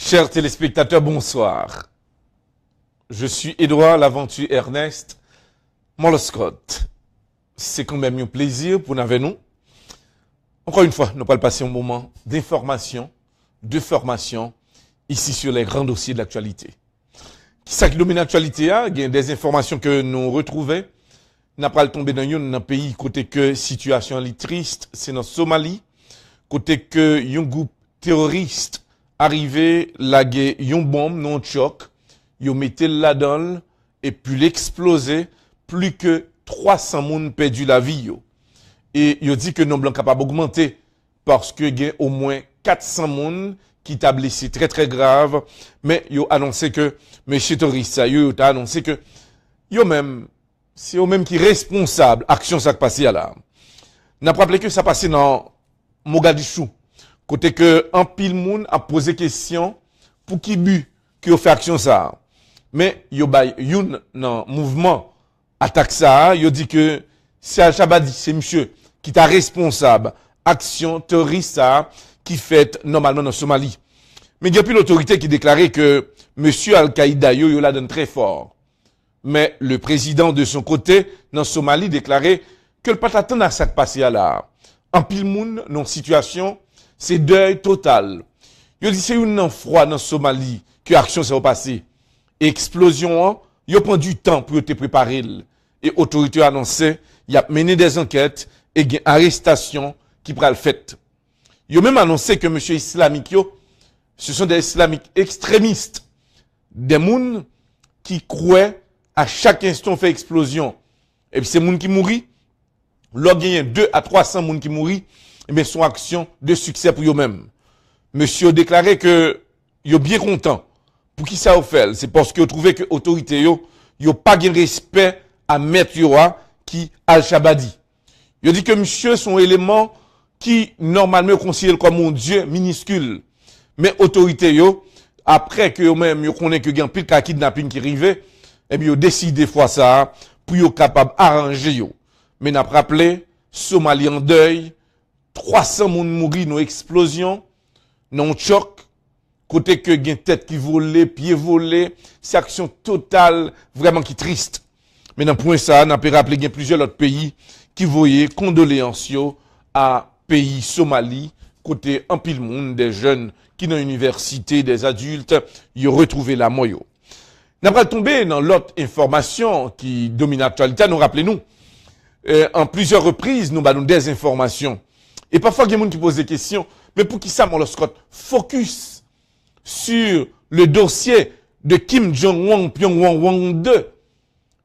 Chers téléspectateurs, bonsoir. Je suis Edouard Laventure Ernest Moloscott. C'est quand même un plaisir pour nous avec nous. Encore une fois, nous allons passer un moment d'information, de formation, ici sur les grands dossiers de l'actualité. Qui domine l'actualité, il y a des informations que nous retrouvons. Nous n'avons pas tombé dans un pays côté que situation est triste, c'est dans Somalie. Côté que un groupe terroriste arrivé, lagué une bombe non choc, ils mettaient là-dedans et puis l'exploser, plus que 300 personnes perdu la vie. Yo. Et ils dit que le nombre est capable d'augmenter parce que y a au moins 400 personnes qui t'a blessé très très grave, mais ils ont annoncé que M. terroriste, ils ont annoncé que c'est eux-mêmes qui responsable action ça qui passe là. N'a pas rappelé que ça passait dans Mogadiscio. Côté que un pile moun a posé question pour qui but qui a fait action ça. Mais yo bay youn nan mouvement attaque ça, yo dit que c'est Al-Shabadi, c'est monsieur qui est responsable action terroriste ça qui fait normalement dans Somalie. Mais il y a plus l'autorité qui déclarait que monsieur Al-Qaïda yo la donne très fort. Mais le président de son côté dans Somalie déclarait que le pataton a ça passé là. Un pile moun dans situation c'est deuil total. Yo dit c'est une froid dans Somalie que action s'est passée. Explosion, yo prend du temps pour te préparer. Et autorité annoncé, y a mené des enquêtes et une arrestation qui pral fait. Yo même annoncé que monsieur islamique yo, ce sont des islamiques extrémistes, des moun qui croient à chaque instant fait explosion. Et puis c'est moun qui mourit. Lors il y a 200 à 300 moun qui mourit. Mais son action de succès pour eux-mêmes. Monsieur a déclaré que yo bien content. Pour qui ça a fait? C'est parce que trouvé que autorité yo pas de respect à mettre qui Al-Shabadi. Yo dit que monsieur son élément qui normalement considéré comme un dieu minuscule. Mais autorité après que eux-mêmes yo connaît que gen pile kidnapping qui arrivé, et bien yo décidé fois ça pour yo capable arranger yo. Mais n'a rappelé Somalie en deuil. 300 moun mouri dans explosion, dans choc, côté que gen tête qui volait, pied volé, c'est action totale, vraiment qui triste. Mais dans point ça, n'a pas rappelé gen plusieurs autres pays qui voyaient condoléances à pays Somalie, côté un pile monde des jeunes qui dans l'université, des adultes, ils ont retrouvé la moyo. N'a pas tombé dans l'autre information qui domine l'actualité, nous rappelez-nous, en plusieurs reprises, nous avons des informations. Et parfois, il y a des gens qui posent des questions. Mais pour qui ça, Moloscott, focus sur le dossier de Kim Jong-un, Pyongyang 2.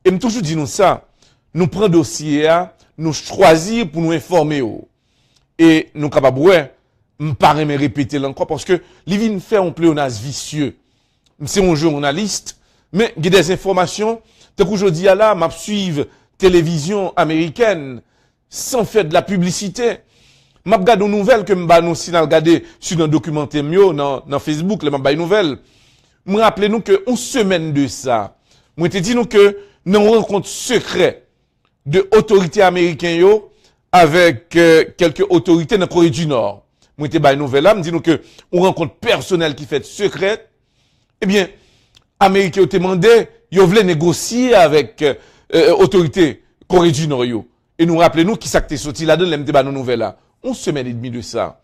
Et me toujours dit nous ça. Nous prenons dossier, nous choisir pour nous informer. Et nous capables, ouais, me paraît me répéter encore parce que les vins fait un pléonasme vicieux. C'est un journaliste, mais il y a des informations. Tant qu'aujourd'hui, là, m'a suivre télévision américaine sans faire de la publicité. M'a regardé une nouvelle que m'a nous si regarder sur un documentaire mieux dans Facebook les m'a nouvelle. Me rappelez nous que une semaine de ça, moi te dit nous que nous rencontre secret de autorités américaines yo avec quelques autorités dans Corée du Nord. Moi te ba nouvelle là, me dit nous que on rencontre personnel qui fait secret. Eh bien, Américains ont demandé, yo voulaient négocier avec autorités Corée du Nord yo. Et nous rappelez nous qui ça que sorti là-dedans, les ba nouvelle là. 11 semaines et demie de ça.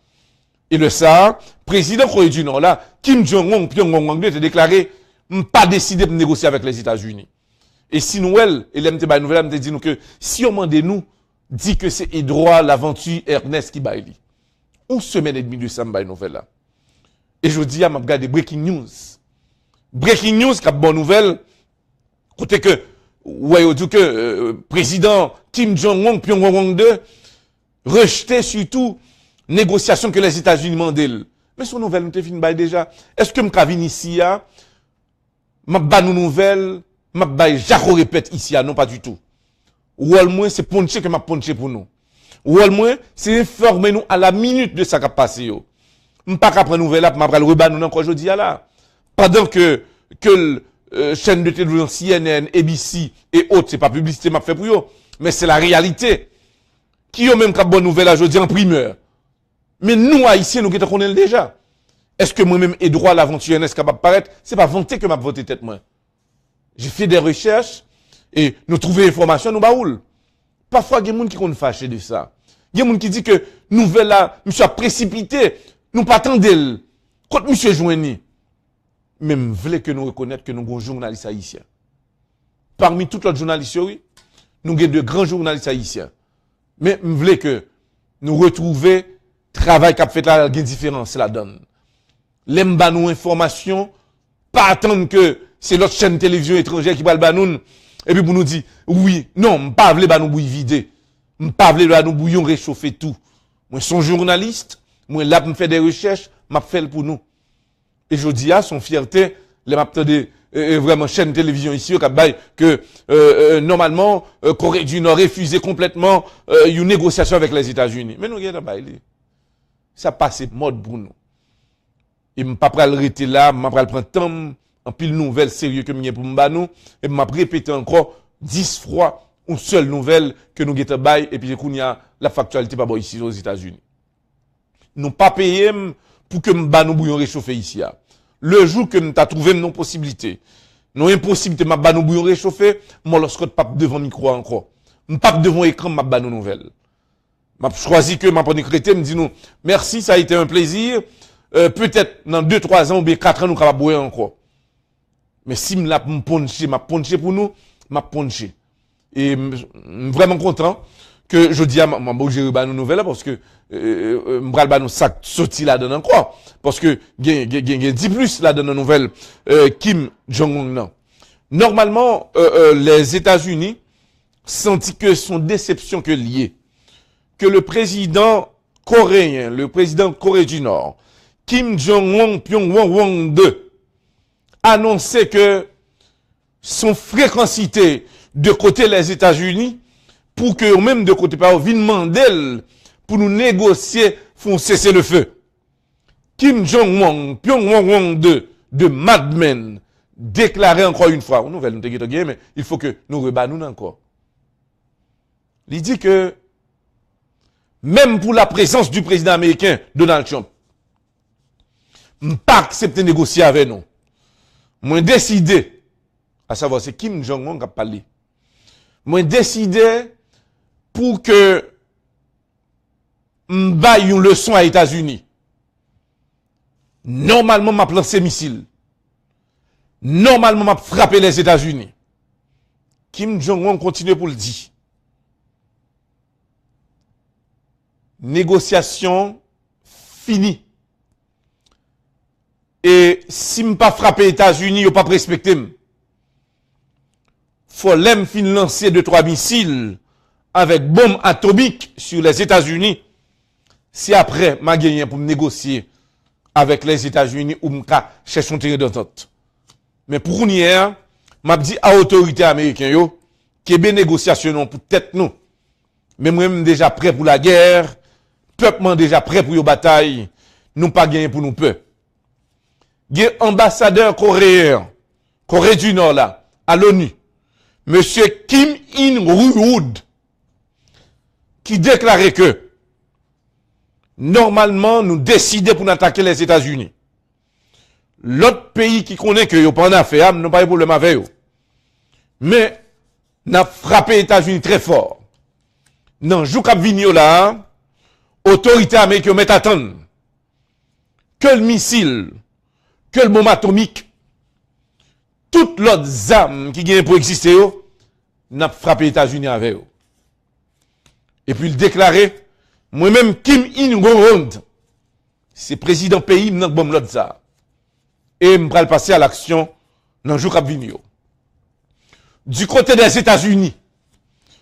Et le ça, président Corée du Nord là, Kim Jong-un, Pyongyang a déclaré, pas décidé de négocier avec les États-Unis. Et si nous, et l'MT ba nouvelle, dit nous que, si on mande nous, dit que c'est Edouard Laventure Ernest qui baille. 11 semaines et demie de ça, ba nouvelle là. Et je dis à m'a regardé breaking news. Breaking news, cap bonne nouvelle, côté que, ouais, on dit que, président Kim Jong-un, Pyongyang 2, rejeter surtout négociation que les États-Unis demandaient. Mais son nouvelle nous te fin bail déjà. Est-ce que m'ka vin ici m'a ba nous nouvelle, m'a bail Jaco répète ici non pas du tout. Ou au moins c'est poncher que m'a poncher pour nous. Ou au moins c'est informer nous à la minute de ça qui a passé yo. M'pa ka prendre nouvelle là m'a pral reban nous encore jodi là. Pendant que chaîne de télévision CNN, ABC et autres c'est pas publicité m'a fait pour yo, mais c'est la réalité. Qui ont même qu'à bonne nouvelle aujourd'hui en primeur. Mais nous, haïtiens, nous qui connaissons déjà. Est-ce que moi-même, Edouard l'aventure est capable de paraître? C'est pas vanter que m'a voté tête moi. J'ai fait des recherches et nous trouvons information, nous baoul. Parfois, il y a des gens qui sont fâchés de ça. Il y a des gens qui disent que nouvelle là, monsieur a précipité, nous pas attendre. Quand monsieur joigné, même voulait que nous reconnaître que nous sommes journalistes haïtiens. Parmi tous les journalistes, oui, nous avons de grands journalistes haïtiens. Mais nous voulons que nous retrouvions le travail qu'a fait là, il y a une différence la donne. L'aime ba nous information, pas attendre que c'est l'autre chaîne télévision étrangère qui va le banon, et puis pour nous dire, oui, non, m'pas vle ba nous bouille vider. M'pas vle ba nous bouillon réchauffer tout. Moi, son journaliste, moi, là, pour me faire des recherches, m'a fait pour nous. Et je dis à son fierté, les m'attendez, vraiment chaîne télévision ici au Cap-Bay, que, normalement, Corée du Nord refusait complètement, une négociation avec les États-Unis. Mais nous, regardez, ça passe mode pour nous. Et m'a pas pral rester là, m'a pral prendre temps, en pile nouvelle sérieux que m'y pour m'banou, et m'a répété encore 10 fois une seule nouvelle que nous guette bail, et puis y a la factualité pas bon ici aux États-Unis. Nous pas payé pour que m'banou bouillon réchauffé ici. Le jour que m'ta trouvé non possibilité, non impossibilité m'a banou bouillon réchauffé, moi lorsque pas devant micro encore. M'pas devant écran m'a banou nouvelle. M'a choisi que m'a pas écrété, me dit nous merci, ça a été un plaisir. Peut-être dans 2-3 ans ou bien 4 ans, nous capable boire encore. Mais si m'a ponché pour nous, m'a ponché. Et vraiment content que je dis à m'a bouger ba nous nouvelle parce que m'bral ba nous sac sorti là dedans encore parce que gen 10 plus là dans la nouvelle Kim Jong-un non. Normalement les États-Unis senti que son déception que lié que le président coréen, le président Corée du Nord Kim Jong-un Pyongyang 2 annonçait que son fréquencité de côté les États-Unis pour que même de côté par vienne Mandel pour nous négocier font cesser le feu. Kim Jong-un Pyongyang 2 de Mad Men déclaré encore une fois, nouvelle nous mais il faut que nous rebanons encore. Il dit que même pour la présence du président américain Donald Trump pas accepter de négocier avec nous. Moi décidé, à savoir c'est Kim Jong-un qui a parlé. Moi décidé pour que m'baille une leçon à États-Unis. Normalement m'a lancé missile. Normalement m'a frappé les États-Unis. Kim Jong-un continue pour le dire. Négociation finie. Et si je pas frappé États-Unis, je pas respecté. Faut l'aime fin lancer 2-3 missiles avec bombes atomiques sur les États-Unis. Si après, m'a gagné pour négocier avec les États-Unis ou m'ka chercher un terrain d'entente. Mais pour hier, m'a dit à l'autorité américaine yo, que bien négociation pour tête nous. Mais moi-même déjà prêt pour la guerre, peuple déjà prêt pour la bataille, nous pas gagné pour nous peuple. Il y a un ambassadeur coréen, Corée du Nord là, à l'ONU, monsieur Kim In-wood, qui déclarait que, normalement, nous décidons pour attaquer les États-Unis. L'autre pays qui connaît que yo pas en affaire, nous pas de problème avec eux. Mais, n'a frappé les États-Unis très fort. Dans le jour cap vigno là, autorité américaine met attendre que le missile, que le bombe atomique, toutes l'autre armes qui viennent pour exister, n'a frappé les États-Unis avec eux. Et puis il déclarait, moi-même Kim In-woon, c'est président pays, n'a bombe l'autre ça. Et me pral passer à l'action dans le jour cap vigno. Du côté des États-Unis,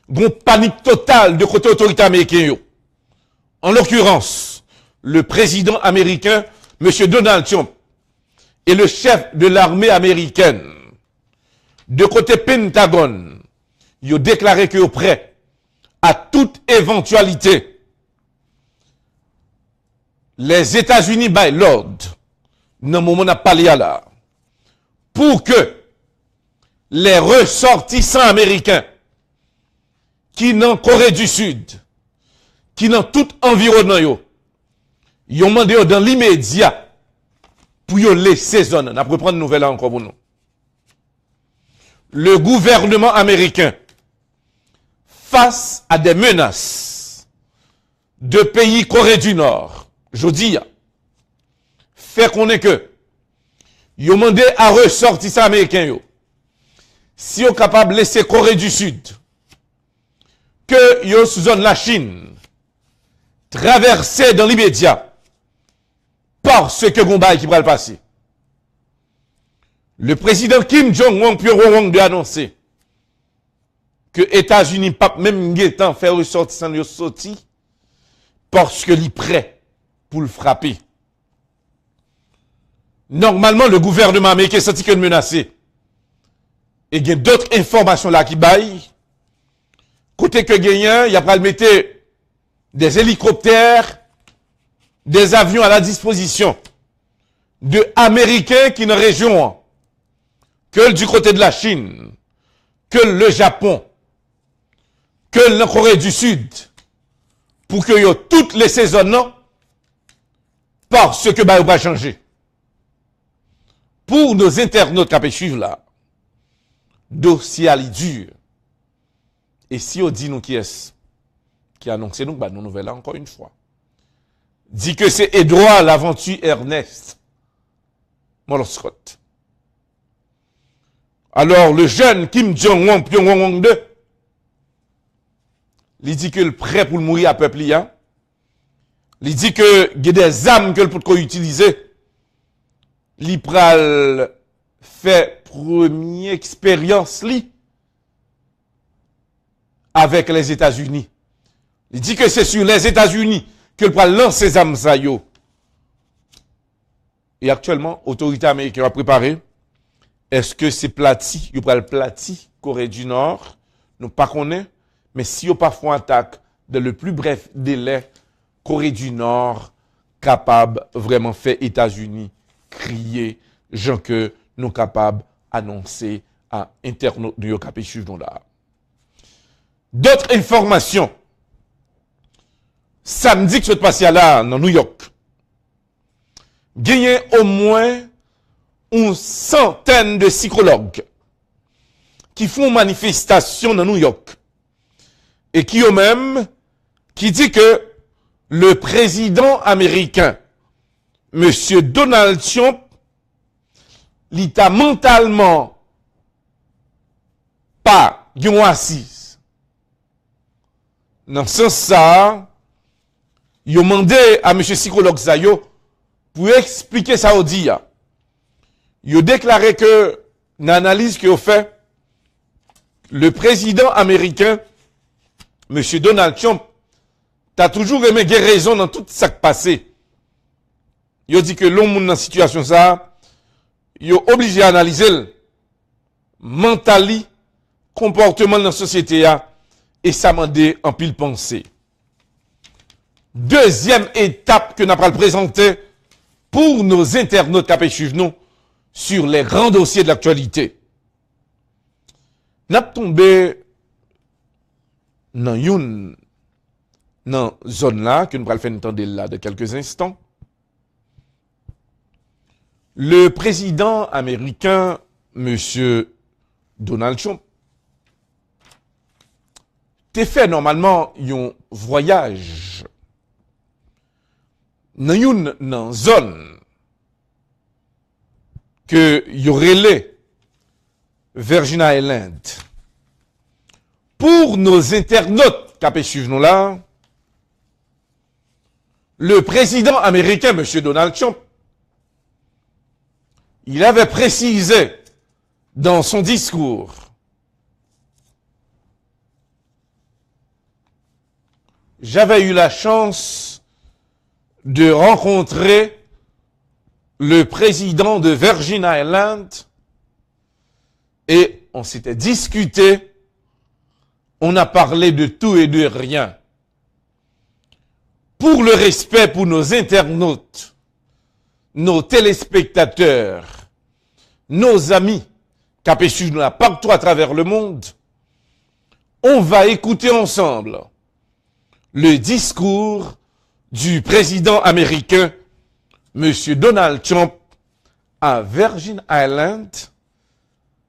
une panique totale de côté autorité américaine. En l'occurrence, le président américain, M. Donald Trump, et le chef de l'armée américaine, de côté Pentagone, ils ont déclaré qu'ils sont prêts à toute éventualité. Les États-Unis by l'ordre, dans le moment où on a parlé là, pour que les ressortissants américains qui dans Corée du Sud, qui dans tout environnement ils ont demandé dans l'immédiat pour y laisser zone. On a prendre une nouvelle encore pour nous. Le gouvernement américain, face à des menaces de pays Corée du Nord, je dis, fait qu'on est que, ils ont demandé à ressortissants américains, yo, si ils sont capables de laisser Corée du Sud, que yo sous zone la Chine, traverser dans l'immédiat, parce que Gomba qui va le passer. Le président Kim Jong-un de annoncer que États-Unis pas même temps faire ressortir sans sorti parce que l'y prêt pour le frapper. Normalement, le gouvernement américain senti que menacé. Et il y a d'autres informations là qui baillent. Côté que gagnant, il y a pas le mettre des hélicoptères, des avions à la disposition de Américains qui dans la région, que du côté de la Chine, que le Japon, que la Corée du Sud, pour que y ait toutes les saisons, parce que bah, va changer. Pour nos internautes qui suivent là, dossier à dur. Et si on dit nous qui est-ce qui a annoncé nous, bah, nos nouvelles là encore une fois. Dit que c'est Edouard l'aventure Ernest Scott. Alors, le jeune Kim Jong-un, Pyongyang 2, il dit que le prêt pour mourir à peuple, il dit que il y a des armes que le peut utiliser. Il pral fait première expérience li avec les États-Unis. Il dit que c'est sur les États-Unis que le pral lance ses armes ça yo. Et actuellement, l'autorité américaine a préparé. Est-ce que c'est plati, il pral plati Corée du Nord, nous pas connaît, mais si on parfois attaque dans le plus bref délai, Corée du Nord capable vraiment faire États-Unis crier, gens que nous capables annoncer à internautes de Yokapé suivre là. D'autres informations. Samedi que se passe là dans New York. Gagné au moins une centaine de psychologues qui font manifestation dans New York et qui eux-mêmes qui dit que le président américain Monsieur Donald Trump l'état mentalement pas une assise. Dans ce sens ça, il a demandé à monsieur psychologue Zayo pour expliquer ça au dia. Il a déclaré que, dans l'analyse qu'il a fait, le président américain, M. Donald Trump, a toujours aimé raison dans tout ça qui passé. Il a dit que l'homme dans la situation ça, il est obligé d'analyser le mental, comportement dans la société et ça m'a dit en pile pensée. Deuxième étape que nous allons présenter pour nos internautes qui suivent nous sur les grands dossiers de l'actualité. Nous avons tombé dans une zone là, que nous allons faire entendre là de quelques instants. Le président américain, M. Donald Trump, t'es fait normalement un voyage dans une zone que y aurait les Virgin Islands. Pour nos internautes qui suivent nous là, le président américain, M. Donald Trump, il avait précisé dans son discours j'avais eu la chance de rencontrer le président de Virgin Islands et on s'était discuté, on a parlé de tout et de rien. Pour le respect pour nos internautes, nos téléspectateurs, nos amis, qui suivent nous partout à travers le monde, on va écouter ensemble le discours du président américain, M. Donald Trump, à Virgin Island,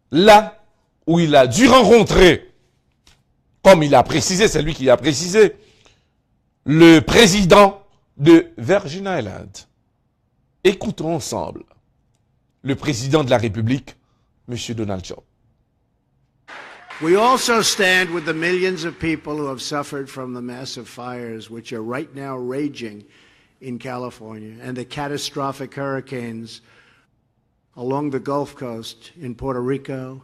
là où il a dû rencontrer, comme il a précisé, c'est lui qui a précisé, le président de Virgin Island. Écoutons ensemble le président de la République, M. Donald Trump. We also stand with the millions of people who have suffered from the massive fires which are right now raging in California and the catastrophic hurricanes along the Gulf Coast in Puerto Rico,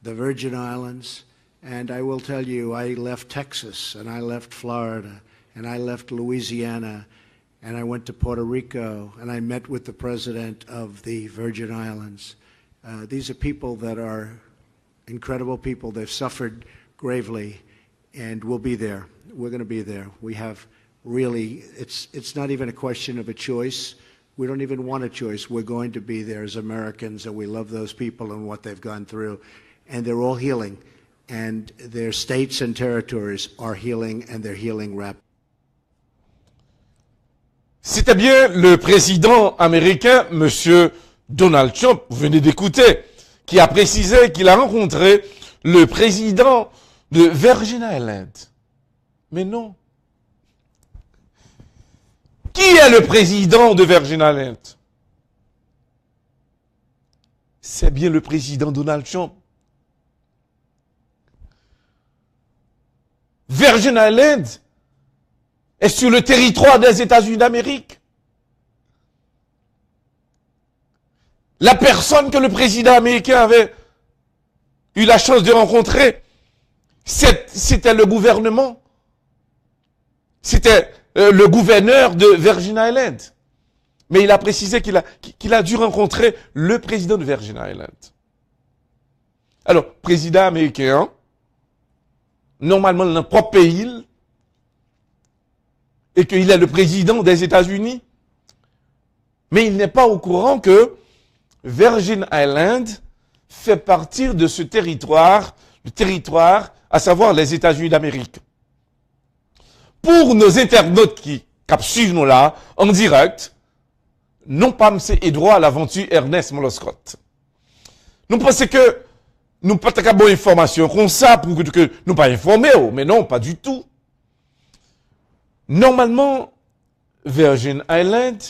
the Virgin Islands, and I will tell you, I left Texas and I left Florida and I left Louisiana and I went to Puerto Rico and I met with the president of the Virgin Islands. These are people that are incredible people. They've suffered gravely, and we'll be there. We're going to be there. We have really, it's not even a question of a choice. We don't even want a choice. We're going to be there as Americans, and we love those people and what they've gone through. And they're all healing, and their states and territories are healing, and they're healing rapidly. C'était bien le président américain, M. Donald Trump, vous venez d'écouter, qui a précisé qu'il a rencontré le président de Virgin Island. Mais non. Qui est le président de Virgin Island? C'est bien le président Donald Trump. Virgin Island est sur le territoire des États-Unis d'Amérique. La personne que le président américain avait eu la chance de rencontrer, c'était le gouvernement. C'était le gouverneur de Virgin Island. Mais il a précisé qu'il a dû rencontrer le président de Virgin Island. Alors, président américain, normalement dans notre propre pays, et qu'il est le président des États-Unis, mais il n'est pas au courant que Virgin Island fait partie de ce territoire, le territoire, à savoir les États-Unis d'Amérique. Pour nos internautes qui suivent nous là, en direct, non pas M. Edouard l'aventure Ernest Moloscott. Nous pensons que nous pas de bonne information comme ça pour que nous pas informer, mais non, pas du tout. Normalement, Virgin Island,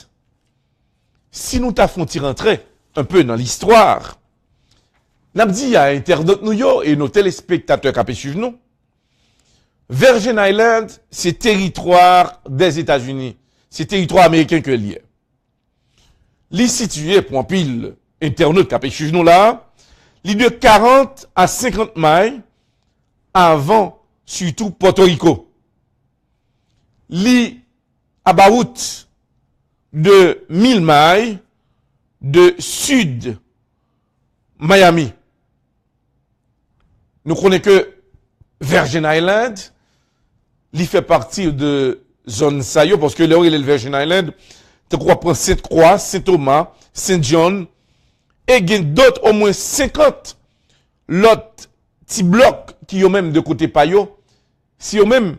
si nous t'affons rentrer un peu dans l'histoire, n'a dit à internautes nous et nos téléspectateurs qui suivent nous, Virgin Island, c'est territoire des États-Unis, c'est territoire américain que lié. Li situé pour un pile internautes qui suivent nous là, li de 40 à 50 miles avant surtout Porto Rico. Li about de 1000 miles de sud Miami. Nous connaissons que Virgin Island, il fait partie de zone Sayo, parce que là où il est le Virgin Island, tu crois prendre Sainte-Croix, Saint-Thomas, Saint-John, et il y a d'autres, au moins 50, l'autre petit bloc qui ont même de côté Payo, si ont même,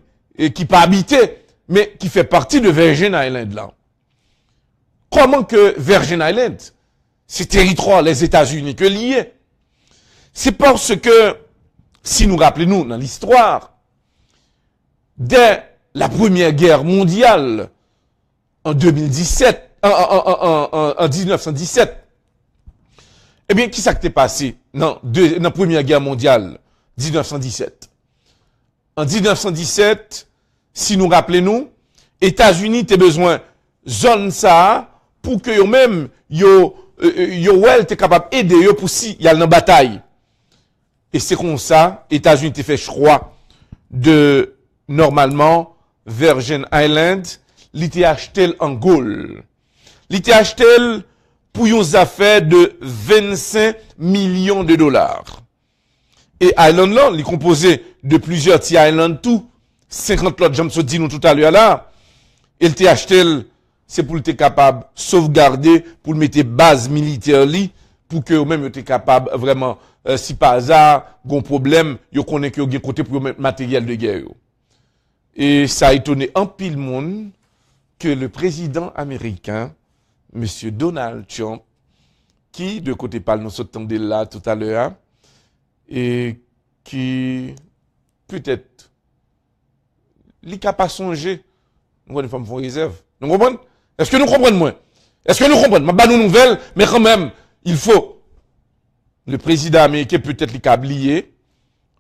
qui pas habité, mais qui fait partie de Virgin Island là. Comment que Virgin Island, c'est territoire les États-Unis que lié? C'est parce que, si nous rappelons-nous dans l'histoire, dès la Première Guerre mondiale, en 2017, en 1917, eh bien, qui s'est passé dans la Première Guerre mondiale, 1917? En 1917, si nous rappelons-nous, États-Unis étaient besoin zone ça pour que yo même yo était capable d'aider pour si y a une bataille. Et c'est comme ça, États-Unis étaient fait choix de normalement Virgin Island, l'été acheté en gold. L'été acheté pour une affaire de 25 millions de dollars. Et Island là, il est composé de plusieurs petits islands tout, 50 autres, j'aime dit nous tout à l'heure là. Il était acheté, c'est pour être capable de sauvegarder, pour mettre base militaire li, pour que même était capable vraiment, si par hasard, gon problème, yo connaît que yo côté pour mettre matériel de guerre. Et ça a étonné un pile monde que le président américain, M. Donald Trump, qui, de côté parle, nous sommes là tout à l'heure, et qui, peut-être, les cas pas songer, nous avons une femme réserve. Nous comprenons? Est-ce que nous comprenons moins? Est-ce que nous comprenons? Ma bonne nouvelle, mais quand même, il faut. Le président américain peut-être les oublié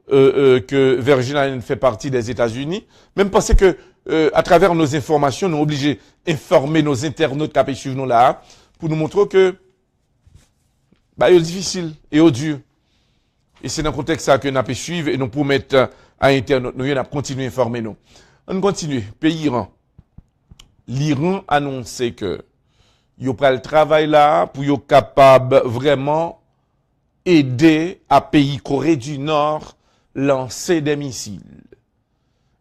que Virgin Islands fait partie des États-Unis. Même penser que, à travers nos informations, nous sommes obligés d'informer nos internautes qui suivent nous là, pour nous montrer que, bah, c'est difficile et odieux. Et c'est dans le contexte ça que nous avons suivre et nous pour mettre à internautes, nous avons continuer à informer nous. On continue. Pays Iran. L'Iran annonce que il y a le travail là pour être capable vraiment aider à pays Corée du Nord lancer des missiles.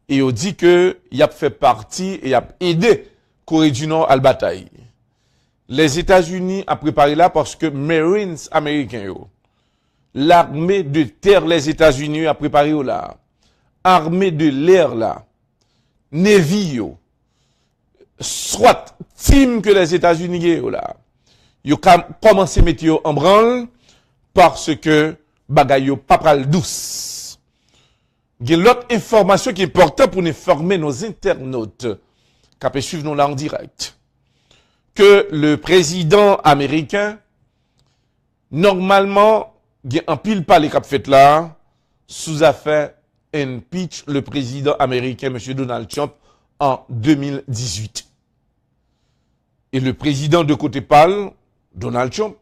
Et on dit que il a fait partie et a aidé Corée du Nord à la bataille. Les États-Unis a préparé là parce que Marines américains, l'armée de terre les États-Unis a préparé là, armée de l'air là, Navy soit team que les États-Unis là, ils ont commencé à mettre en branle parce que bagay yo pas pral douce. Il y a l'autre information qui est importante pour nous former nos internautes qui peuvent suivre nous là en direct. Que le président américain, normalement, il y a un pile palais qui a fait là, sous affaire impeach le président américain, M. Donald Trump, en 2018. Et le président de côté pâle, Donald Trump,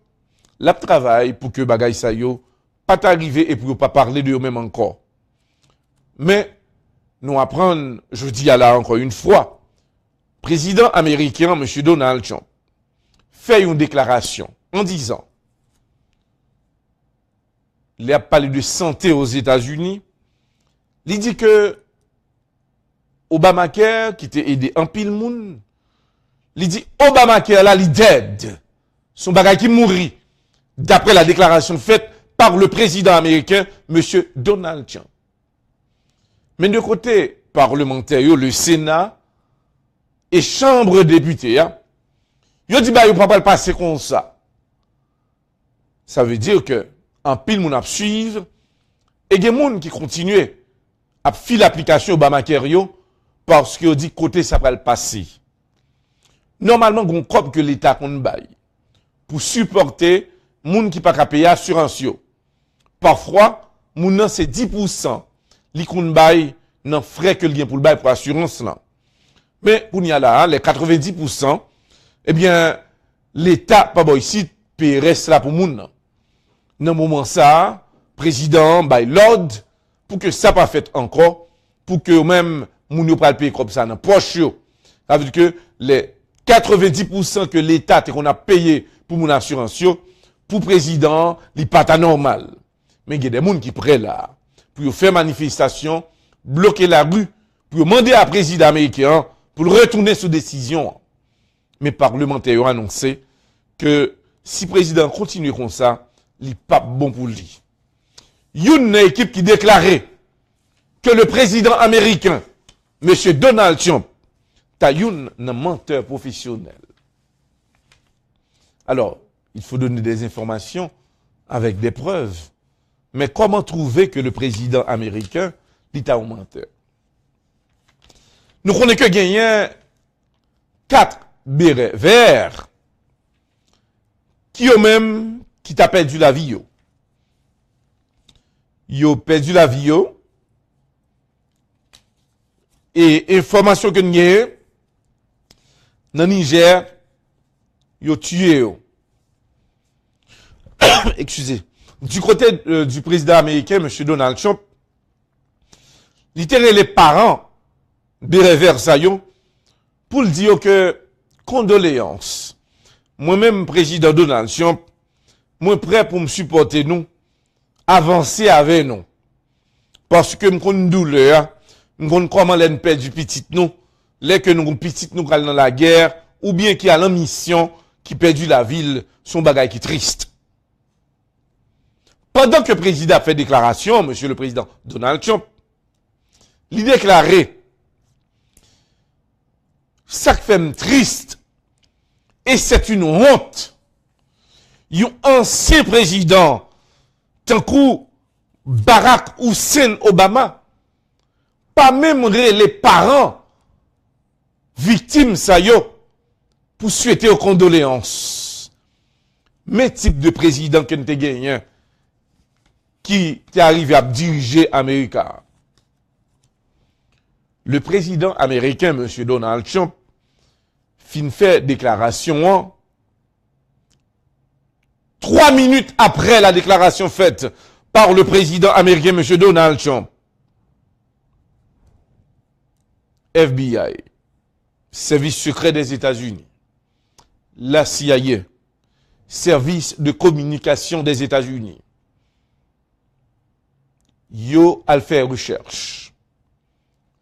l'a travail pour que bagay sa yo pas arrivé et pour pas parler de eux-mêmes encore. Mais, nous apprenons, je dis à là encore une fois, président américain, M. Donald Trump, fait une déclaration en disant, il a parlé de santé aux États-Unis, il dit que Obamacare, qui t'a aidé en pile moun, il dit Obamacare là, il dead. Son bagay qui mourit, d'après la déclaration faite par le président américain, M. Donald Trump. Mais de côté parlementaire, le Sénat et Chambre des députés, yo dit bah yo pas passer comme ça. Ça veut dire que en pile moun ap suivre et des moun qui continuent à filer l'application Obamacare yo parce que yo dit côté ça va le passer. Normalement gon cop que l'état kon bail pour supporter moun qui pas ka payer assurance yo. Parfois moun nan c'est 10% li kon bail nan frais que lien pour le bail pour assurance là. Mais pour y a là les 90%, eh bien l'état pas bon ici reste là pour moun. Dans moment ça, président bail l'ordre pour que ça pas fait encore pour que même moun yo pral payer comme ça dans poche yo. Ça veut dire que les 90% que l'état qu'on a payé pour mon assurance yo, pour président, li pas normal. Mais il y a des moun qui prêt là pour faire manifestation, bloquer la rue, pour demander à président américain pour retourner sous décision. Mais parlementaires ont annoncé que si le président continue comme ça, il n'est pas bon pour lui. Il y a une équipe qui déclarait que le président américain, M. Donald Trump, est un menteur professionnel. Alors, il faut donner des informations avec des preuves. Mais comment trouver que le président américain est un menteur? Nous connaissons que gagné 4 bérets verts qui ont même qui t'a perdu la vie. Ils ont perdu la vie. Et information que nous avons, dans le Niger, ils ont tué. Excusez. Du côté du président américain, M. Donald Trump, littéralement les parents de Versailles pour le dire que condoléances. Moi-même, président Donald Trump, moi prêt pour me supporter nous, avancer avec nous. Parce que nous avons une douleur, nous avons comment l'en perdre du petit nous, les que nous avons petit nous dans la guerre, ou bien qui a la mission, qui perdu la ville, son bagage qui triste. Pendant que le président a fait déclaration, monsieur le président Donald Trump, il déclaré, ça fait triste, et c'est une honte, yon ancien président, tant que Barack Hussein Obama, pas même les parents victimes ça yo, pour souhaiter aux condoléances. Mais type de président que nous avons gagné, qui est arrivé à diriger l'Amérique. Le président américain, M. Donald Trump, fin fait déclaration 3 minutes après la déclaration faite par le président américain, M. Donald Trump. FBI, service secret des États-Unis, la CIA, service de communication des États-Unis, yo al fait recherche.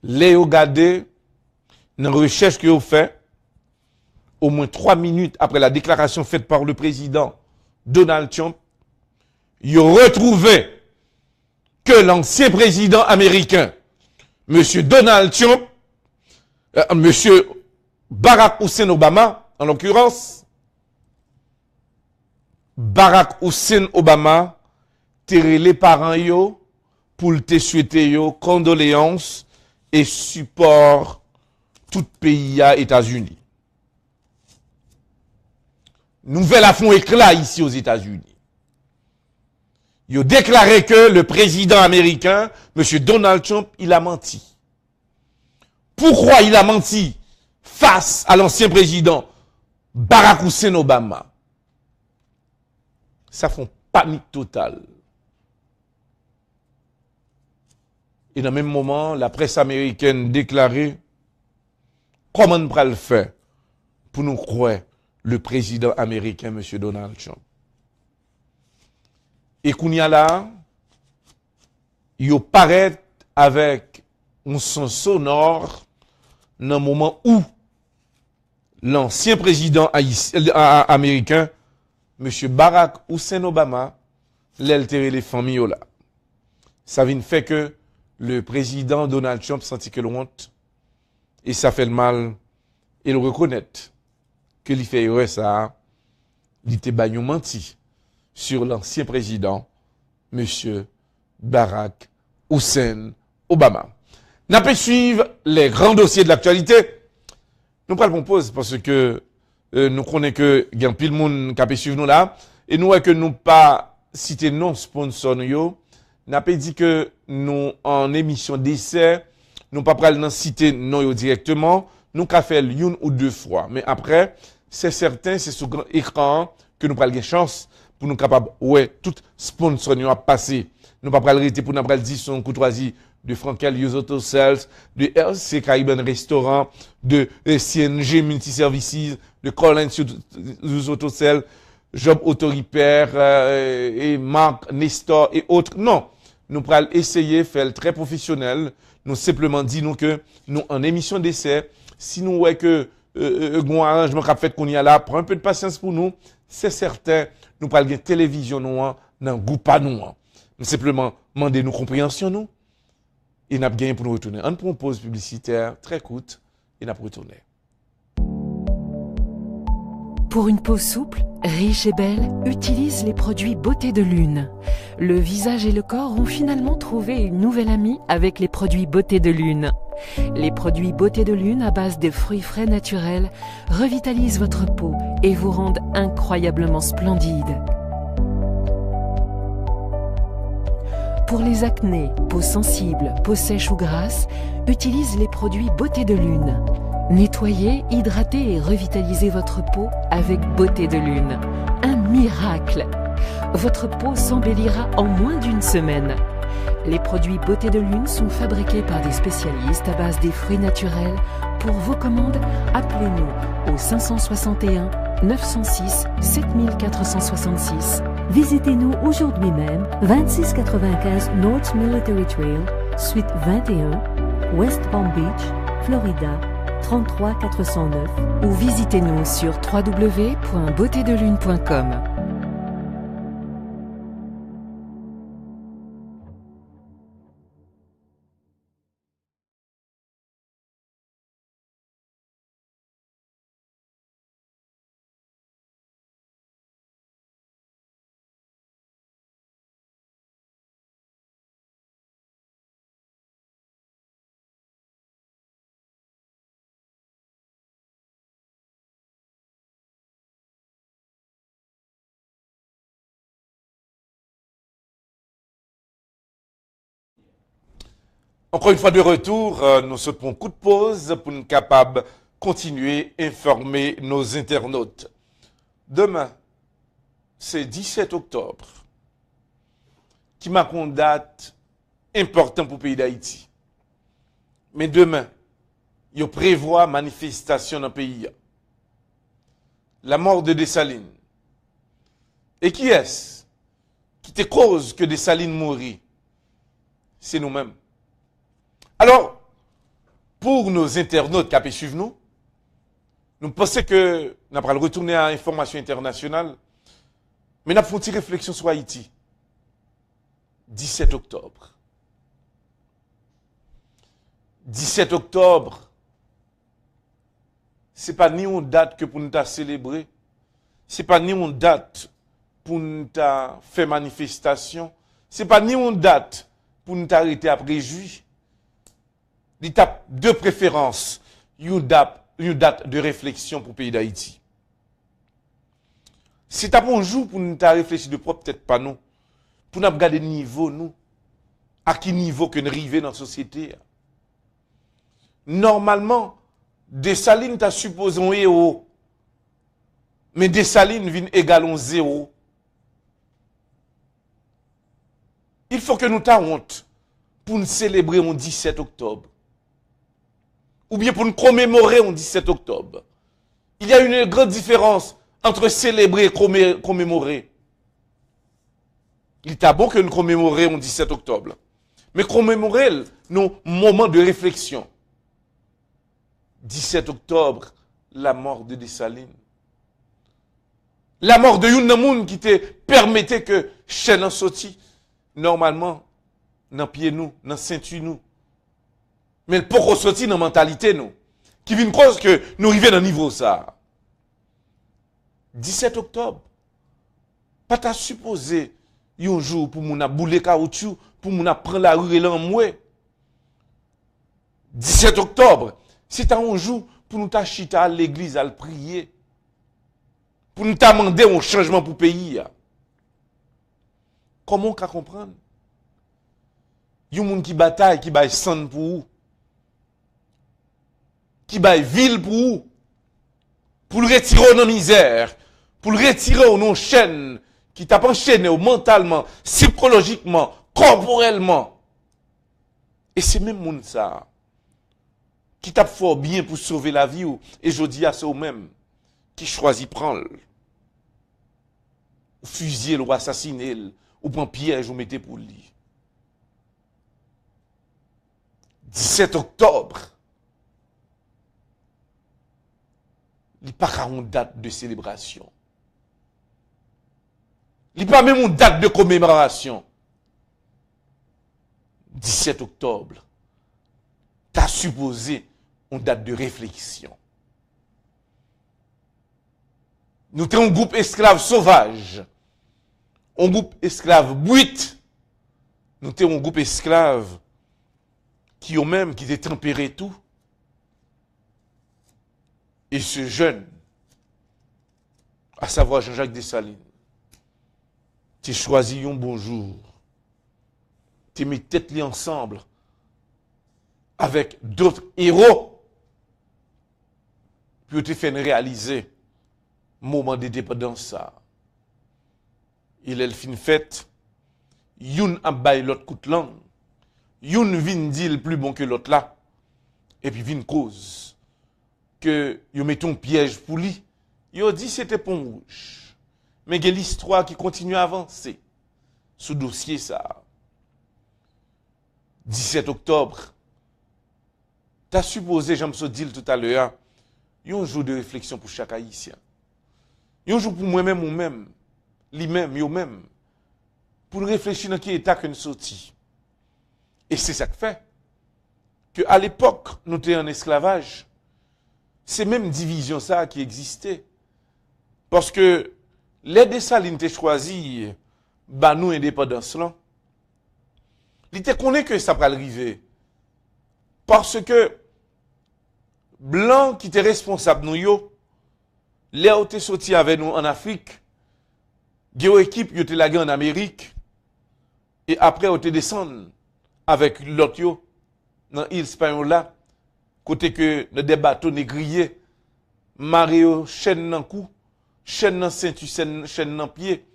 Léo gade, dans la recherche que yo fait, au moins 3 minutes après la déclaration faite par le président Donald Trump, yo retrouvé que l'ancien président américain, M. Donald Trump, M. Barack Hussein Obama, en l'occurrence, Barack Hussein Obama, terre les parents yo, pour te souhaiter yo, condoléances et support tout pays à États-Unis. Nouvelle à fond éclat ici aux États-Unis. Il a déclaré que le président américain, M. Donald Trump, il a menti. Pourquoi il a menti face à l'ancien président Barack Hussein Obama? Ça fait panique totale. Et dans le même moment, la presse américaine déclarait comment on va le faire pour nous croire le président américain, M. Donald Trump. Et qu'on y a là, il paraît avec un son sonore dans le moment où l'ancien président américain, M. Barack Hussein Obama, l'altéré les familles là. Ça vient fait que le président Donald Trump sentit que le honte et ça fait le mal et le reconnaître que il fait erreur ça, il était bagnon menti sur l'ancien président, M. Barack Hussein Obama. N'a pas suivre les grands dossiers de l'actualité. Nous prenons pause parce que nous connaissons que il y a pile monde qui peut suivre nous là et nous que nous pas citer non sponsor nous n'a pas dit que nous en émission d'essai nous pas pral citer non directement, nous qu'a fait une ou deux fois mais après c'est certain c'est sur grand écran que nous pral une chance pour nous capable ouais tout sponsor nous a passé nous pas pral arrêter pour nous pral dire son courtoisie de Frankel Use Auto Sales, de RC Caribbean Restaurant, de CNG Multiservices, de Collins Use Auto Sales, Job Auto Repair, et Marc Nestor et autres. Non, nous pourrons essayer de faire très professionnel. Nous simplement dit nous que nous en émission d'essai, si nous voyons que un arrangement qu'a fait qu'on y a là, prends un peu de patience pour nous, c'est certain, nous pourrons gagner télévision nous dans goût pas nous. Nous simplement demander nous compréhension nous. Et n'a gagné pour nous retourner. On prend une pause publicitaire très courte et n'a pas retourné. Pour une peau souple, riche et belle, utilise les produits Beauté de Lune. Le visage et le corps ont finalement trouvé une nouvelle amie avec les produits Beauté de Lune. Les produits Beauté de Lune à base de fruits frais naturels revitalisent votre peau et vous rendent incroyablement splendide. Pour les acnés, peau sensible, peau sèche ou grasse, utilise les produits Beauté de Lune. Nettoyez, hydratez et revitalisez votre peau avec Beauté de Lune. Un miracle! Votre peau s'embellira en moins d'une semaine. Les produits Beauté de Lune sont fabriqués par des spécialistes à base des fruits naturels. Pour vos commandes, appelez-nous au 561 906 7466. Visitez-nous aujourd'hui même, 2695 North Military Trail, suite 21, West Palm Beach, Florida, 33409. Ou visitez-nous sur www.beautédelune.com. Encore une fois de retour, nous sautons un coup de pause pour nous capables de continuer à informer nos internautes. Demain, c'est 17 octobre, qui marque une date importante pour le pays d'Haïti. Mais demain, il prévoit manifestation dans le pays. La mort de Dessalines. Et qui est-ce qui te cause que Dessalines mourit? C'est nous-mêmes. Alors, pour nos internautes qui suivent nous pensons que nous allons retourner à l'information internationale, mais nous avons fait une réflexion sur Haïti. 17 octobre. 17 octobre, ce n'est pas ni une date que pour nous célébrer, ce n'est pas ni une date pour nous faire manifestation, ce n'est pas ni une date pour nous arrêter à préjuger. L'étape de préférence, une date de réflexion pour le pays d'Haïti. C'est un bon jour pour nous réfléchir de propre, peut-être pas nous, pour nous regarder le niveau, nous, à quel niveau que nous arrivons dans la société. Normalement, Dessalines t'a supposé un héros, mais Dessalines vient égal à zéro. Il faut que nous t'ayons honte pour nous célébrer le 17 octobre. Ou bien pour nous commémorer le 17 octobre. Il y a une grande différence entre célébrer et commémorer. Il est bon que nous commémorions le 17 octobre. Mais commémorer nos moments de réflexion. 17 octobre, la mort de Dessalines. La mort de Youn qui te permettait que chaîne en sorti. Normalement, dans pied nous, dans ceinture nous. Mais le pourquoi sortir dans la mentalité, nous. Qui vient cause que nous arrivons dans le niveau ça. 17 octobre. Pas ta supposé, un jour pour nous bouler caoutchouc, pour nous prendre la rue et l'enmouer. 17 octobre, c'est un jour pour nous chita à l'église à le prier. Pour nous demander un changement pour le pays. Comment on peut comprendre? Il y a des gens qui bataillent, qui baillent sang pour vous. Qui baille ville pour le retirer dans la misère, pour le retirer dans nos chaînes, qui t'a enchaîné mentalement, psychologiquement, corporellement. Et c'est même monde ça, qui t'a fort bien pour sauver la vie, et je dis à ceux même, qui choisit prendre, ou fusiller ou assassiner, ou prendre piège ou mettre pour lui. 17 octobre, il n'y a pas une date de célébration. Il n'y a pas même une date de commémoration. 17 octobre, tu as supposé une date de réflexion. Nous sommes un groupe esclave sauvage, un groupe esclave brut. Nous sommes un groupe esclave qui ont même qui était tempéré tout. Et ce jeune, à savoir Jean-Jacques Dessalines, tu choisis un bon jour, tu mets tête li ensemble avec d'autres héros, puis tu fais réaliser le moment de dépendance ça. Il est le fin fait, youn a bail l'autre coup de langue, youn vin dit le plus bon que l'autre là, et puis vin cause. Que yo mettons piège pour lui, yo dit c'était pont rouge. Mais il y a l'histoire qui continue à avancer sous dossier ça. 17 octobre, t'as supposé, j'aime ça dire tout à l'heure, il y a un jour de réflexion pour chaque haïtien. Il y a un jour pour moi-même ou même, lui-même, yo-même, pour réfléchir dans quel état que nous sortis. Et c'est ça que fait que à l'époque, nous étions en esclavage. C'est même division ça qui existait. Parce que les Dessalines t'ont choisi, bah nous indépendance là. Il te connaît que ça va arriver. Parce que blanc qui était responsable nous yo, les ont été sortis avec nous en Afrique, une équipe qui était lagué en Amérique, et après ont été descendus avec l'autre yo dans l'île Hispaniola, côté que dans des bateaux négriers, Mario chaîne dans cou, chaîne dans ceinture, chaîne dans pied,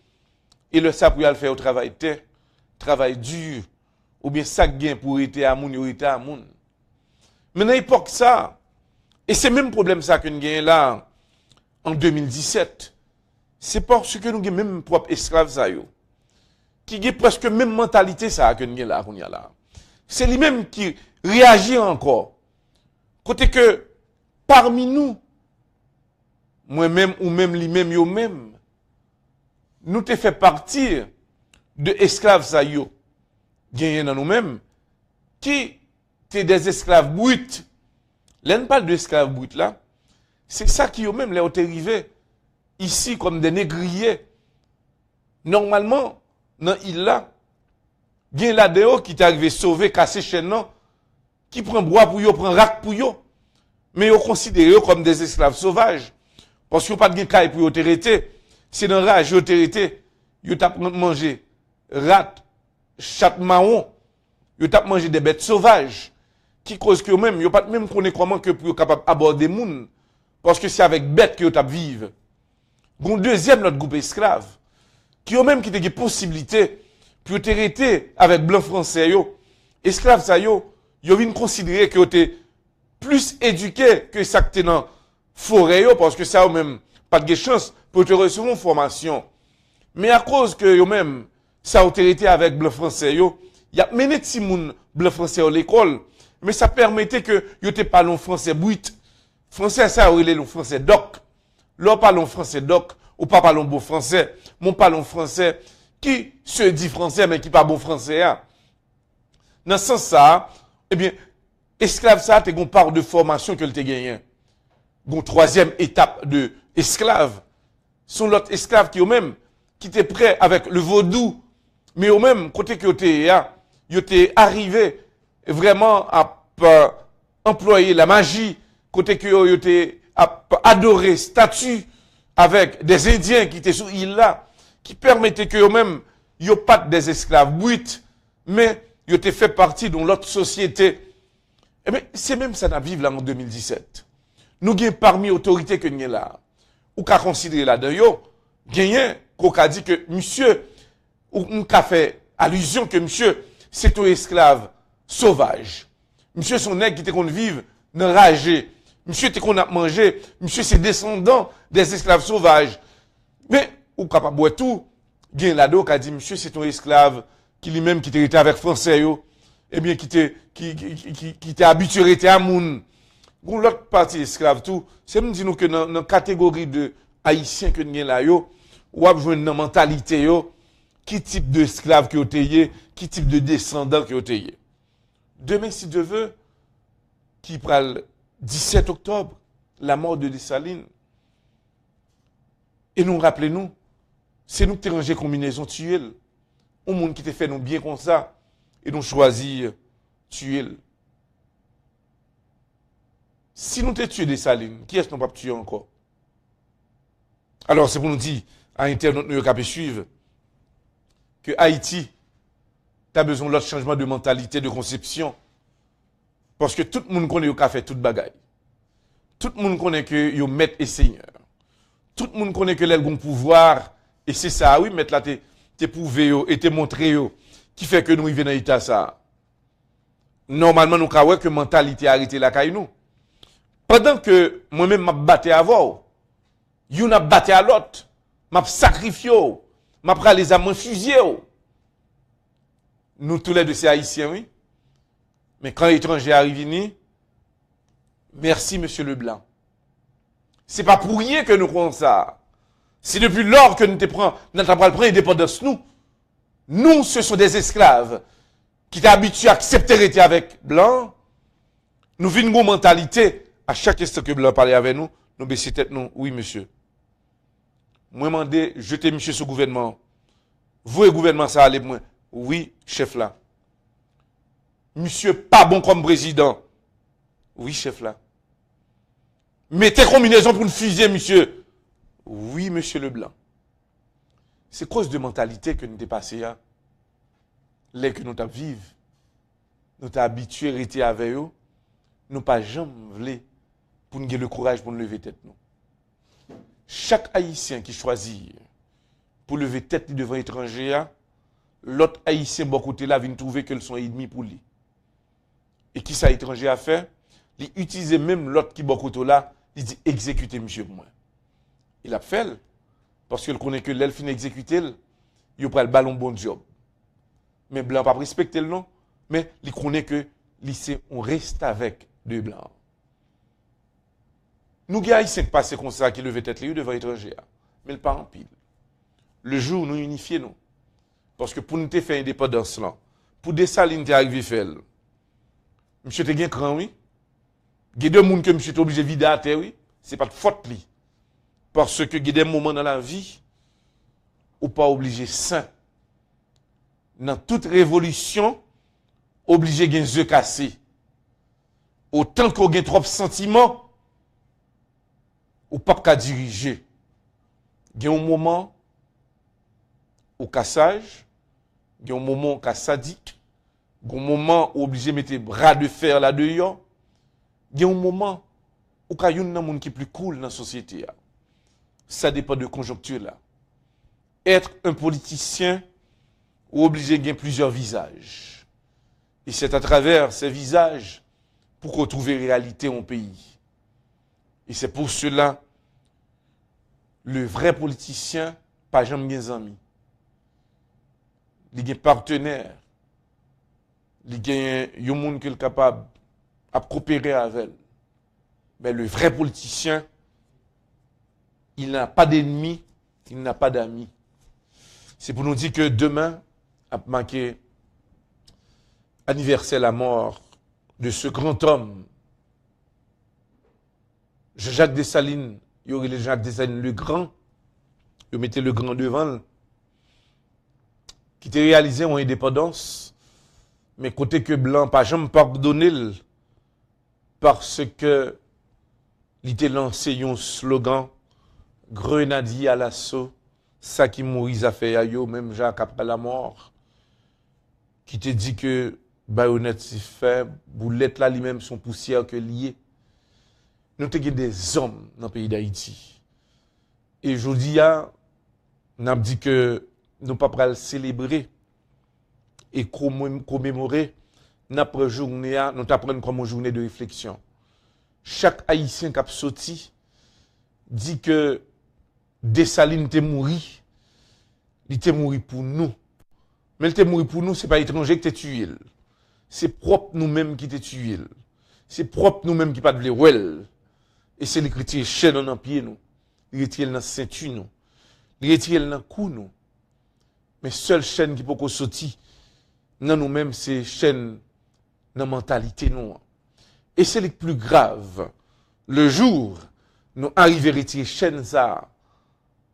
et le ça pour y aller faire au travail terre, travail dur, ou bien ça gain pour être à moun, être à moun. Mais dans l'époque ça, et c'est même problème ça que nous gagnons là, en 2017, c'est parce que nous avons même propre esclaves ça yo, qui ont presque même mentalité ça que nous avons là. C'est lui-même qui réagit encore. Côté que parmi nous, moi-même ou même lui-même yo même, nous te fait partir de esclaves ça yo, gagné dans nous-mêmes, qui t'es des esclaves bruts. Là, on parle d'esclaves bruts là. C'est ça qui yo même les ont arrivé ici comme des négriers. Normalement, dans l'île là, il y a là qui t'est arrivé sauver, casser chaîne non, qui prend bois pour yo, prend rack pour yo. Mais yo considéré comme des esclaves sauvages. Parce que yo pas de caille pour yo terreté. C'est dans rage yo terreté. Yo t'a manger rat, chat marron. Yo t'a manger des bêtes sauvages. Qui cause que yo même, yo pas même connaît comment que pour yo capable aborder moun. Parce que c'est avec bêtes que yo t'a vivre. Gon deuxième notre groupe esclave. Qui yo même qui te gen possibilité pour te rester avec blanc français yo. Esclaves ça yo vinn considérer que yo te plus éduqué que ça que t'es dans forêt yo, parce que ça yo même pas de chance pour te recevoir une formation. Mais à cause que yo même ça yo été avec blanc français yo, y a mené ti moun blanc français à l'école, mais ça permettait que yo te parlons français brut. Français ça yo le français doc. Là parlons français doc ou pas parlons beau français, mon parlons français qui se dit français mais qui pas bon français hein. Dans ce sens ça, eh bien esclave ça te gon part de formation que le te gagné. Gon troisième étape de esclave. Sont l'autre esclave qui eux même qui était prêt avec le vaudou, mais eux même côté que yo t'es arrivé vraiment à employer la magie, côté que yo t'es adoré statue avec des Indiens qui étaient sur l'île là, qui permettaient que eux même yo pas des esclaves bruts, mais yo t'es fait partie de l'autre société. Eh bien, c'est même ça n'a vivre là en 2017. Nous gagnons parmi autorités que nous là, ou qu'a considéré là dedans gagnons qu'on a dit que monsieur ou on a fait allusion que monsieur c'est un esclave sauvage. Monsieur son nègre qui était qu'on vive enragé. Monsieur était qu'on a mangé, monsieur c'est descendant des esclaves sauvages. Mais ou capable boire tout, gagne là-dedans qui a dit monsieur c'est un esclave qui lui-même qui était avec français yo, eh bien qui était habitué à moun. Gon l'autre partie esclave tout, c'est me dit nous que dans catégorie de haïtiens que nous là yo, ou a besoin dans mentalité yo, qui type d'esclave que vous ayez, qui type de descendant que vous ayez. Demain si Dieu veut, qui prend le 17 octobre, la mort de Dessalines. Et nous rappelez-nous, c'est nous qui avons rangé combinaison tuer. Un monde qui te fait nous bien comme ça, et nous choisir tuer. Si nous te tué Dessalines, qui est-ce qu'on va tuer encore? Alors c'est pour nous dire, à Internet, nous avons suivre, que Haïti, tu as besoin de l'autre changement de mentalité, de conception. Parce que tout le monde connaît qu'il a fait toute bagaille. Tout le monde connaît que yo maître et seigneur. Tout le monde connaît que l'elle a un pouvoir. Et c'est ça, oui, mettre là, t'es prouvé et t'es montré qui fait que nous y venons dans l'état ça. Normalement, nous avons que mentalité arrêtée la caille nous. Pendant que moi-même m'a battu avant, you n'a battu à l'autre, m'a sacrifié, m'a pris les âmes fusillées. Nous tous les deux c'est haïtiens, oui. Mais quand l'étranger arrive, merci monsieur Leblanc. C'est pas pour rien que nous croyons ça. C'est depuis lors que nous te prenons, notre indépendance nous. Nous, ce sont des esclaves qui étaient habitués à accepter avec blanc. Nous vivons une mentalité. À chaque instant que blanc parlait avec nous, nous baissons tête nous. Oui, monsieur. Moi, demandé, jeter monsieur sur le gouvernement. Vous et le gouvernement, ça allait moins. Oui, chef là. Monsieur, pas bon comme président. Oui, chef là. Mettez combinaison pour une fusiller, monsieur. Oui, monsieur Leblanc. C'est cause de mentalité que nous dépassons là. Les que nous vivons nous t'es habitué à rester avec eux, nous pas jamais voulu pour nous avoir le courage pour nous lever tête nous. Chaque haïtien qui choisit pour lever tête devant étranger, l'autre haïtien bon côté là vient trouver que sont ennemis pour lui. Et qui ça étranger a fait? Il utilise même l'autre qui bon côté là, il dit exécutez monsieur pour moi. Il a fait parce qu'il connaît que l'elfine exécuté, il prend le ballon bon job. Mais blanc pas respecter le nom, mais il connaît que on reste avec deux blancs. Nous gars haïtiens passé comme ça qui levé tête lui devant étranger, mais pas en pile. Le jour où nous unifions nous, parce que pour nous faire indépendance là, pour des salines qui arrivé faire, monsieur te gen cran oui, il y a deux monde que monsieur est obligé de vider à terre oui, c'est pas de faute li. Parce que il y a des moments dans la vie où pas obligé saint. Dans toute révolution, obligé de yeux cassés. Autant qu'on a trop de sentiments, ou pas qu'à diriger. Il y a un moment au cassage, il y a un moment au sadique, il y a un moment où obligé de mettre bras de fer là-dedans, il y a un moment où il y a un monde qui est plus cool dans la société. Ça dépend de conjoncture là. Être un politicien ou obligé de gagner plusieurs visages. Et c'est à travers ces visages pour qu'on trouve réalité en pays. Et c'est pour cela, le vrai politicien, pas jamais des amis. Il y a un partenaire. Il y a un monde qui est capable de coopérer avec. Mais le vrai politicien, il n'a pas d'ennemis, il n'a pas d'amis. C'est pour nous dire que demain a marqué anniversaire la mort de ce grand homme, Jacques Dessalines. Il y aurait le Jacques Dessalines le grand, il mettait le grand devant, qui était réalisé en indépendance, mais côté que blanc, pas jamais pardonné, parce que il était lancé un slogan, grenadier à l'assaut, ça qui mourit à faire yo, même Jacques après la mort, qui te dit que baïonnette si fait, boulette là lui-même son poussière que lié. Nous avons des hommes dans le pays d'Haïti. Et aujourd'hui, nous avons dit que nous ne pouvons pas le célébrer et commémorer notre journée, nous apprenons comme une journée de réflexion. Chaque Haïtien qui a sorti dit que Dessalines était mort. Il était mort pour nous. Mais il était mort pour nous, ce n'est pas étranger qui t'a tué. C'est propre nous-mêmes qui t'a tué. C'est propre nous-mêmes qui pas de well. Et c'est les chrétiens chaîne dans pied nous. Les chrétiens dans ceinture nous. Les chrétiens dans cou nous. Mais seule chaîne qui peut sortir dans nous-mêmes, c'est chaîne dans mentalité nous. Et c'est le plus grave. Le jour nous arrivons à retirer chaîne ça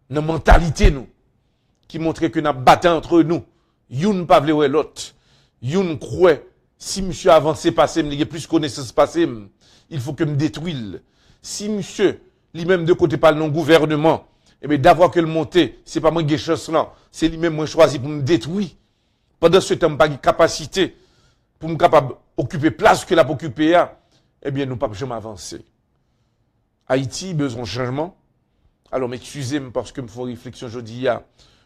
dans mentalité nous qui montre que nous battons entre nous. Youn pas vle l'autre. Youn croit si monsieur avancé passé, il y a plus connaissance passé, il faut que me détruise. Si monsieur lui-même de côté par le gouvernement, eh bien d'avoir que le monter, c'est pas moi qui ai chance là, c'est lui-même moi choisi pour me détruire. Pendant ce temps pas de capacité pour me capable occuper place que la pour occuper, eh bien nous pas jamais avancer. Haïti besoin de changement. Alors m'excusez-moi parce que me font réflexion aujourd'hui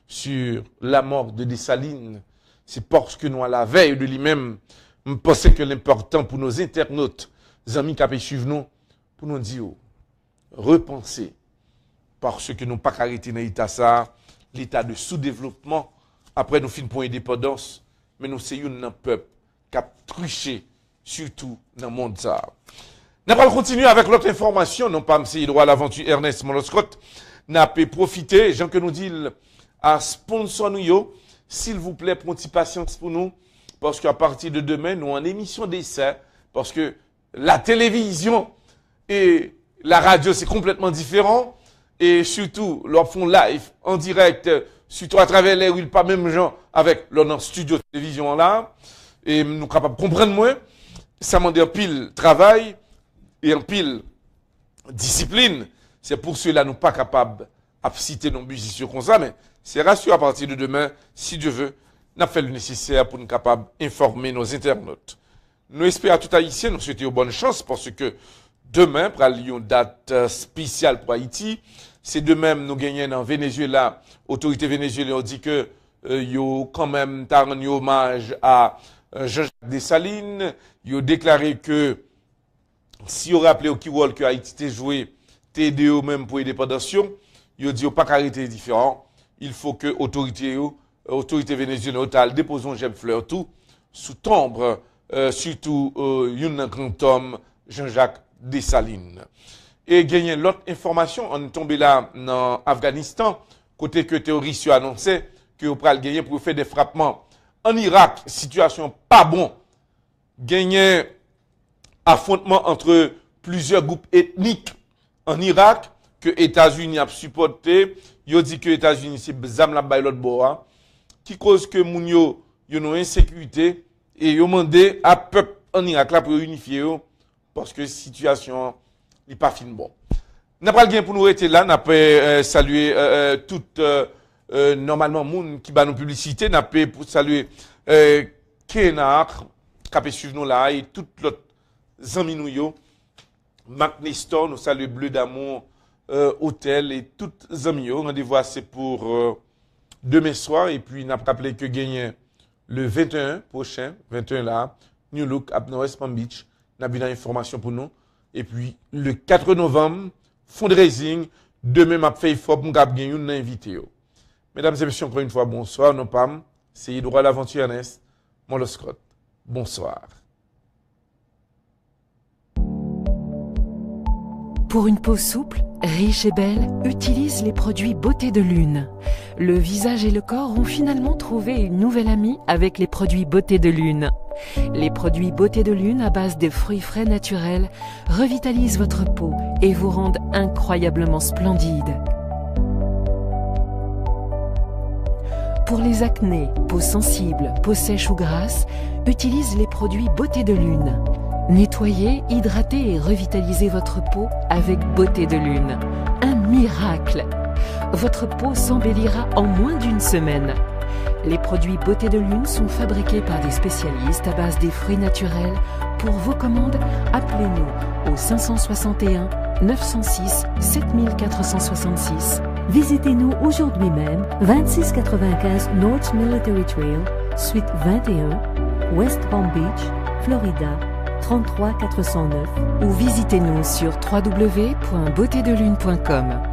sur la mort de Dessalines. C'est parce que nous à la veille de lui-même, me pensais que l'important pour nos internautes, les amis qui suivent nous, pour nous dire, repenser, parce que nous pas arrêté dans l'état de sous-développement, après nous finissons pour l'indépendance, mais nous sommes un peuple qui a triché, surtout dans le monde. Nous allons continuer avec l'autre information, non pas M. Droit à l'aventure Ernest Moloscott, n'a pas profité, gens que nous dit à sponsor nous, s'il vous plaît, pour une petite patience pour nous, parce qu'à partir de demain, nous en émission d'essai, parce que la télévision et la radio, c'est complètement différent, et surtout, leur font live, en direct, surtout à travers les rues, pas même gens, avec leur studio de télévision là, et nous capables de comprendre moins, ça m'a dit un pile travail, et un pile discipline, c'est pour cela nous pas capables de citer nos musiciens comme ça, mais c'est rassurant à partir de demain, si Dieu veut, nous fait le nécessaire pour nous capables d'informer nos internautes. nous espérons à tout Haïtien, nous souhaitons bonne chance parce que demain, pour une date spéciale pour Haïti, c'est de même nous gagnons dans Venezuela, autorité vénézuélienne dit que yo quand même rendu hommage à Jean-Jacques Dessalines, yo déclaré que si on rappelé au Kiwol que Haïti t'est joué, t'es aidé au même pour l'indépendance, yo dit pas qu'arrêter différent, il faut que autorité vénézuélienne déposons j'aime fleur tout sous tombe surtout un grand homme Jean-Jacques Dessalines. Et gagner l'autre information, on est tombé là dans Afghanistan, côté que terroristes ont annoncé que vous pral gagner pour faire des frappements. En Irak, situation pas bon. Gagner affrontement entre plusieurs groupes ethniques en Irak que États-Unis a supporté. Yo dit que États-Unis c'est zam la bay l'autre bois qui cause que moun yo une insécurité et yo mandé à peuple en Irak là pour unifier yo parce que situation n'est pas fin bon. N'a pas le gain pour nous rester là, n'a pas saluer toute normalement moun qui ba nous publicité, n'a pas pour saluer Kenar qui a suivre nous là et toute l'autre amis nous yo, Mac Nestor, nous saluer Bleu d'amour hôtel et toutes amis yo, rendez-vous c'est pour demain soir et puis n'a pas rappelé que gagner le 21 prochain, 21 là, New Look à West Palm Beach, n'a bien information pour nous. Et puis, le 4 novembre, fundraising, demain, m'a fait fort pour gagner une invité. Mesdames et messieurs, encore une fois, bonsoir, nos pam. C'est Edouard l'Aventure Ernest, Mon Scott. Bonsoir. Pour une peau souple, riche et belle, utilise les produits Beauté de Lune. Le visage et le corps ont finalement trouvé une nouvelle amie avec les produits Beauté de Lune. Les produits Beauté de Lune à base de fruits frais naturels revitalisent votre peau et vous rendent incroyablement splendide. Pour les acnés, peau sensible, peau sèche ou grasse, utilise les produits Beauté de Lune. Nettoyez, hydratez et revitalisez votre peau avec Beauté de Lune. Un miracle! Votre peau s'embellira en moins d'une semaine. Les produits Beauté de Lune sont fabriqués par des spécialistes à base des fruits naturels. Pour vos commandes, appelez-nous au 561 906 7466. Visitez-nous aujourd'hui même, 2695 North Military Trail, suite 21, West Palm Beach, Florida, 33409. Ou visitez-nous sur www.beautédelune.com.